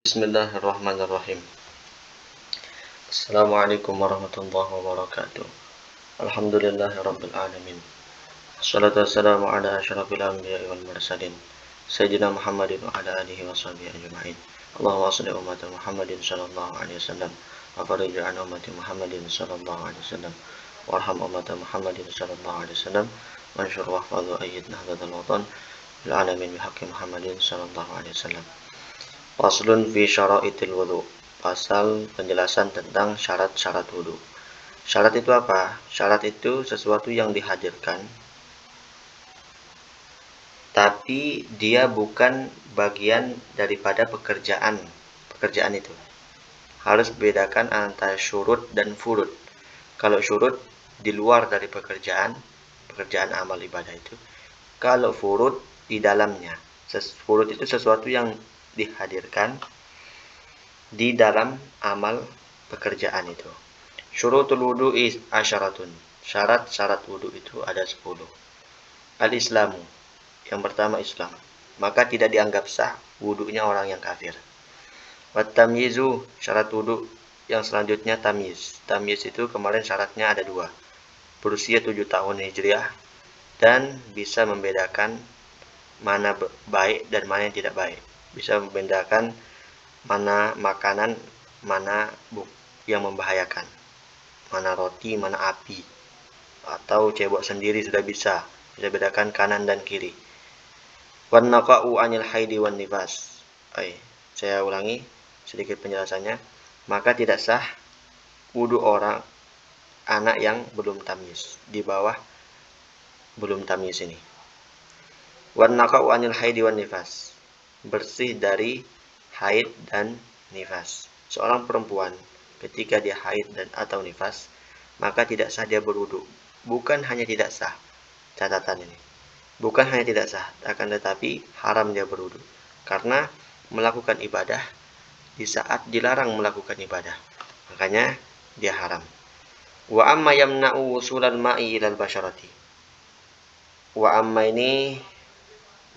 Bismillahirrahmanirrahim. Assalamualaikum warahmatullahi wabarakatuh. Alhamdulillahirabbil alamin. Wassalatu wassalamu ala asyrafil anbiya'i wal mursalin sayyidina Muhammadin wa ala alihi washabihi ajma'in. Allahumma shalli ummata Muhammadin sallallahu alaihi wasallam wa farij an ummati Muhammadin sallallahu alaihi wasallam warham ummata Muhammadin sallallahu alaihi wasallam wanshur wahfadh wa ayyid nahdatal watan lil alamin bihaqqi Muhammadin sallallahu alaihi wasallam. Faslun fi syara'itil wudu. Pasal penjelasan tentang syarat-syarat wudu. Syarat itu apa? Syarat itu sesuatu yang dihadirkan tapi dia bukan bagian daripada pekerjaan. Pekerjaan itu harus bedakan antara syurut dan furud. Kalau syurut di luar dari pekerjaan amal ibadah itu. Kalau furud di dalamnya. Furud itu sesuatu yang dihadirkan di dalam amal pekerjaan itu. Syurutul wudu'i asyaratun. Syarat-syarat wudu itu ada 10. Al-Islamu. Yang pertama Islam. Maka tidak dianggap sah wudunya orang yang kafir. Wat tamyizu. Syarat wudu yang selanjutnya tamyiz. Tamyiz itu kemarin syaratnya ada 2. Berusia 7 tahun Hijriah dan bisa membedakan mana baik dan mana yang tidak baik. Bisa membedakan mana makanan, mana yang membahayakan. Mana roti, mana api. Atau cebok sendiri sudah bisa bedakan kanan dan kiri. Wan naqa'u 'anil haidi wan nifas. Saya ulangi sedikit penjelasannya. Maka tidak sah wudu orang anak yang belum tamyiz, di bawah belum tamyiz ini. Wan naqa'u 'anil haidi wan nifas. Bersih dari haid dan nifas. Seorang perempuan ketika dia haid dan atau nifas, maka tidak sah dia berwudu. Bukan hanya tidak sah, catatan ini. Bukan hanya tidak sah, akan tetapi haram dia berwudu. Karena melakukan ibadah di saat dilarang melakukan ibadah. Makanya dia haram. Wa amma yamna'u wusulal ma'i ilal basyarati. Wa amma ini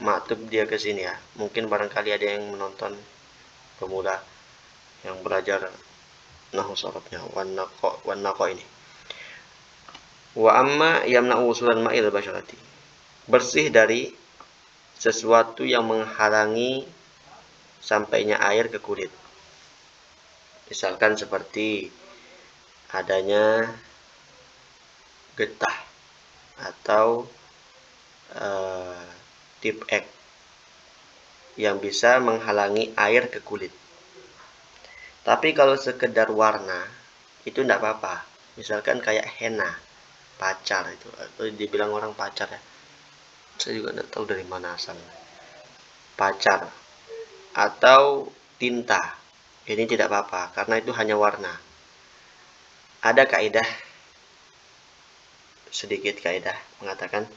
maktub dia ke sini ya. Mungkin barangkali ada yang menonton pemula yang belajar nahwu sharafnya wan naqa ini. Wa amma yamna'u wusulan ma'il basyarati. Bersih dari sesuatu yang menghalangi sampainya air ke kulit. Misalkan seperti adanya getah atau tip X yang bisa menghalangi air ke kulit. Tapi kalau sekedar warna itu tidak apa-apa. Misalkan kayak henna, pacar itu, atau dibilang orang pacar ya. Saya juga tidak tahu dari mana asalnya. Pacar atau tinta, ini tidak apa-apa karena itu hanya warna. Ada kaidah, sedikit kaidah mengatakan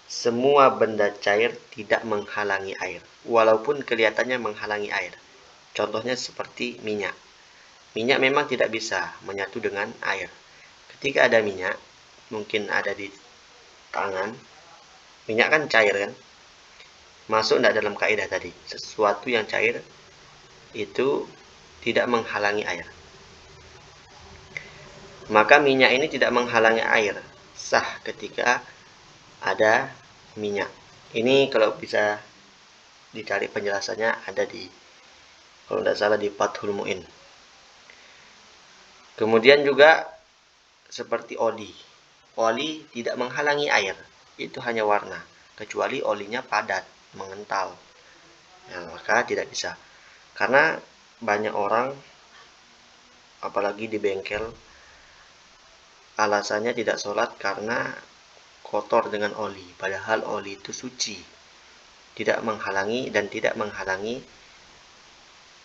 semua benda cair tidak menghalangi air, walaupun kelihatannya menghalangi air. Contohnya seperti minyak. Minyak memang tidak bisa menyatu dengan air. Ketika ada minyak, mungkin ada di tangan, minyak kan cair kan? Masuk tidak dalam kaidah tadi. Sesuatu yang cair itu tidak menghalangi air. Maka minyak ini tidak menghalangi air. Sah ketika ada minyak. Ini kalau bisa dicari penjelasannya ada di, kalau tidak salah, di Fathul Mu'in. Kemudian juga seperti oli. Oli tidak menghalangi air. Itu hanya warna. Kecuali olinya padat, mengental. Nah, maka tidak bisa. Karena banyak orang, apalagi di bengkel, alasannya tidak sholat karena kotor dengan oli. Padahal oli itu suci. Tidak menghalangi dan tidak menghalangi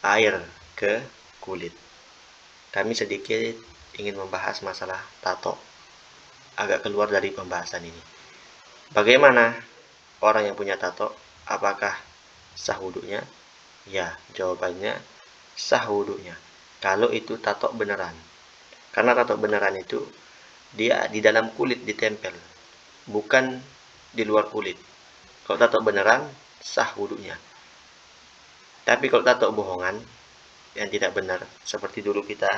air ke kulit. Kami sedikit ingin membahas masalah tato. Agak keluar dari pembahasan ini. Bagaimana orang yang punya tato? Apakah sah wudunya? Ya, jawabannya sah wudunya. Kalau itu tato beneran. Karena tato beneran itu dia di dalam kulit ditempel, bukan di luar kulit. Kalau tato beneran sah wudunya. Tapi kalau tato bohongan, yang tidak benar. Seperti dulu kita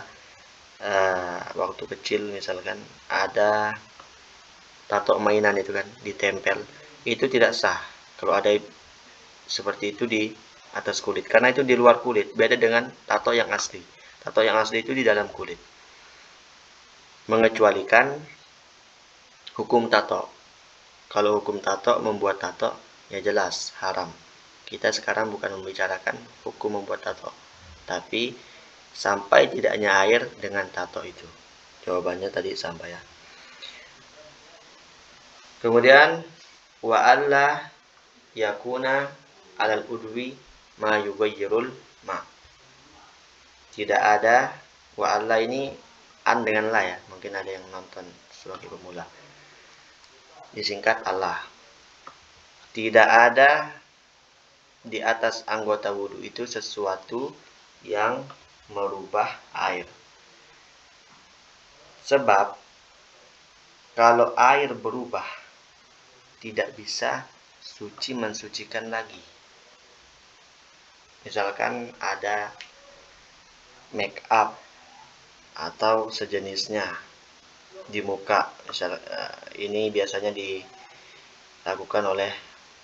waktu kecil misalkan ada tato mainan itu kan ditempel, itu tidak sah kalau ada seperti itu di atas kulit, karena itu di luar kulit, beda dengan tato yang asli. Tato yang asli itu di dalam kulit, mengecualikan hukum tato. Kalau hukum tato, membuat tato ya jelas haram. Kita sekarang bukan membicarakan hukum membuat tato, tapi sampai tidaknya air dengan tato itu. Jawabannya tadi sampai ya. Kemudian wa alla yakuna alal udwi ma yughayyirul ma. Tidak ada, wa alla ini an dengan la ya. Mungkin ada yang nonton sebagai pemula. Disingkat Allah. Tidak ada di atas anggota wudhu itu sesuatu yang merubah air. Sebab kalau air berubah, tidak bisa suci mensucikan lagi. Misalkan ada make up atau sejenisnya di muka, misal ini biasanya dilakukan oleh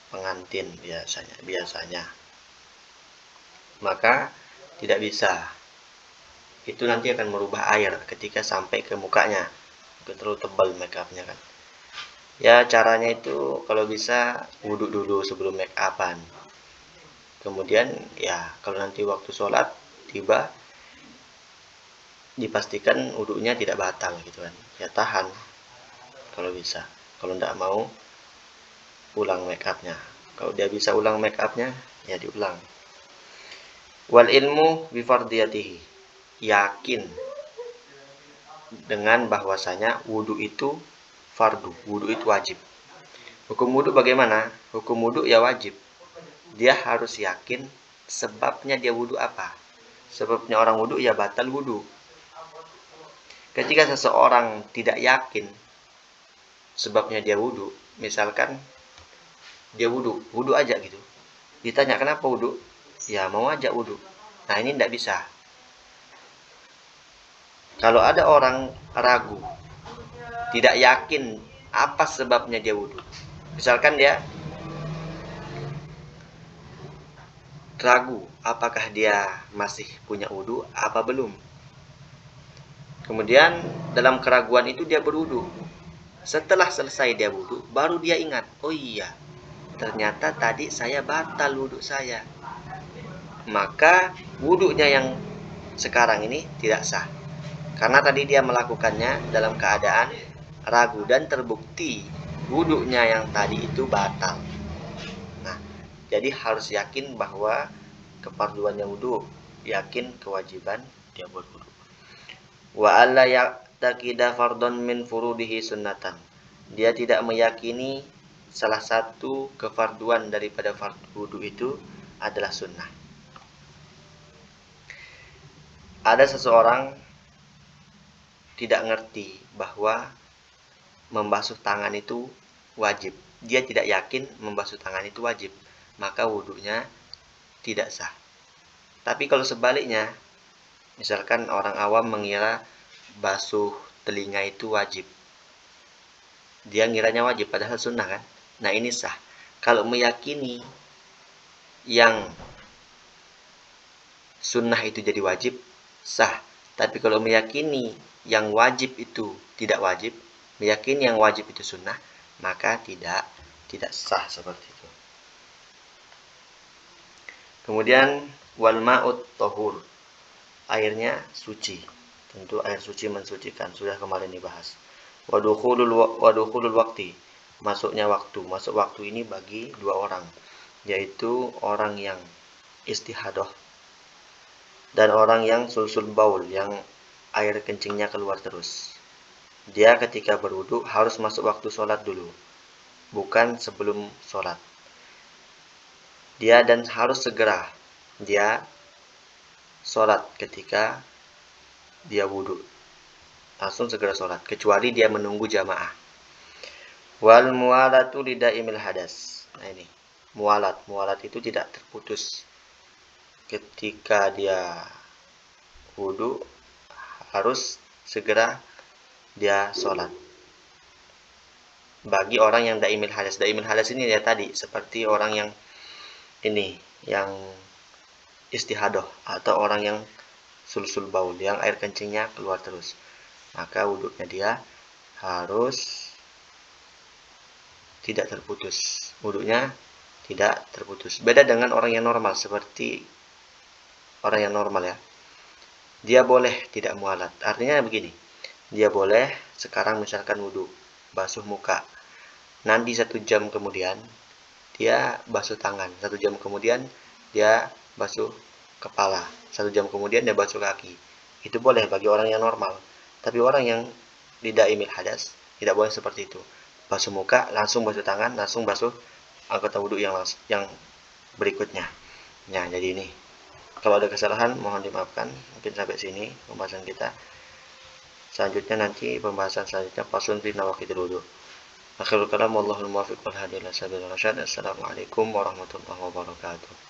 pengantin biasanya, maka tidak bisa. Itu nanti akan merubah air ketika sampai ke mukanya, terlalu tebal make upnya kan. Ya caranya itu kalau bisa wudhu dulu sebelum make upan. Kemudian ya kalau nanti waktu sholat tiba, dipastikan wudhunya tidak batal gitu kan. Ya tahan kalau bisa. Kalau tidak mau, ulang make upnya. Kalau dia bisa ulang make upnya, ya diulang. Wal ilmu bifardiyatihi. Yakin dengan bahwasanya wudhu itu fardu, wudhu itu wajib. Hukum wudhu bagaimana? Hukum wudhu ya wajib. Dia harus yakin sebabnya dia wudhu apa. Sebabnya orang wudhu ya batal wudhu. Ketika seseorang tidak yakin sebabnya dia wudhu, misalkan dia wudhu aja gitu. Ditanya kenapa wudhu? Ya mau aja wudhu. Nah ini tidak bisa. Kalau ada orang ragu, tidak yakin apa sebabnya dia wudhu. Misalkan dia ragu apakah dia masih punya wudhu apa belum. Kemudian dalam keraguan itu dia berwudhu. Setelah selesai dia wudhu, baru dia ingat, oh iya, ternyata tadi saya batal wudhu saya. Maka wudhunya yang sekarang ini tidak sah. Karena tadi dia melakukannya dalam keadaan ragu dan terbukti wudhunya yang tadi itu batal. Nah, jadi harus yakin bahwa kefarduannya wudhu, yakin kewajiban dia berwudhu. Wa alla ya'taqida fardhon min furudihi sunnatan. Dia tidak meyakini salah satu kefarduan daripada fardu wudhu itu adalah sunnah. Ada seseorang tidak ngerti bahwa membasuh tangan itu wajib. Dia tidak yakin membasuh tangan itu wajib, maka wudhunya tidak sah. Tapi kalau sebaliknya, misalkan orang awam mengira basuh telinga itu wajib. Dia ngiranya wajib, padahal sunnah kan? Nah ini sah. Kalau meyakini yang sunnah itu jadi wajib, sah. Tapi kalau meyakini yang wajib itu tidak wajib, meyakini yang wajib itu sunnah, maka tidak sah seperti itu. Kemudian wal ma'ut tahur. Airnya suci. Tentu air suci mensucikan, sudah kemarin dibahas. Wadukhulul waqti. Masuknya waktu. Masuk waktu ini bagi dua orang, yaitu orang yang istihadah dan orang yang sulsul baul, yang air kencingnya keluar terus. Dia ketika berwudu harus masuk waktu sholat dulu, bukan sebelum sholat. Dia dan harus segera dia sholat ketika dia wudu. Langsung segera sholat, kecuali dia menunggu jamaah. Wal mualatu lidaimil hadas. Nah ini, mualat itu tidak terputus ketika dia wudhu harus segera dia sholat. Bagi orang yang daimil hadas ini ya tadi seperti orang yang ini, yang istihadah atau orang yang sulsul baul, yang air kencingnya keluar terus, maka wudhunya dia harus tidak terputus. Wudhunya tidak terputus. Beda dengan orang yang normal, seperti orang yang normal ya. Dia boleh tidak mualat. Artinya begini, dia boleh sekarang misalkan wudhu, basuh muka. Nanti 1 jam kemudian dia basuh tangan. 1 jam kemudian dia basuh kepala. 1 jam kemudian dia basuh kaki. Itu boleh bagi orang yang normal. Tapi orang yang tidak imil hadas tidak boleh seperti itu. Basuh muka, langsung basuh tangan, langsung basuh anggota wudhu yang berikutnya. Nah, jadi ini. Kalau ada kesalahan mohon dimaafkan. Mungkin sampai sini pembahasan kita. Selanjutnya nanti pembahasan selanjutnya faslun fi nawaqidil wudhu. Akhirul kalam wallahul muwaffiq wal hadi ila sabilir rasyad. Assalamualaikum warahmatullahi wabarakatuh.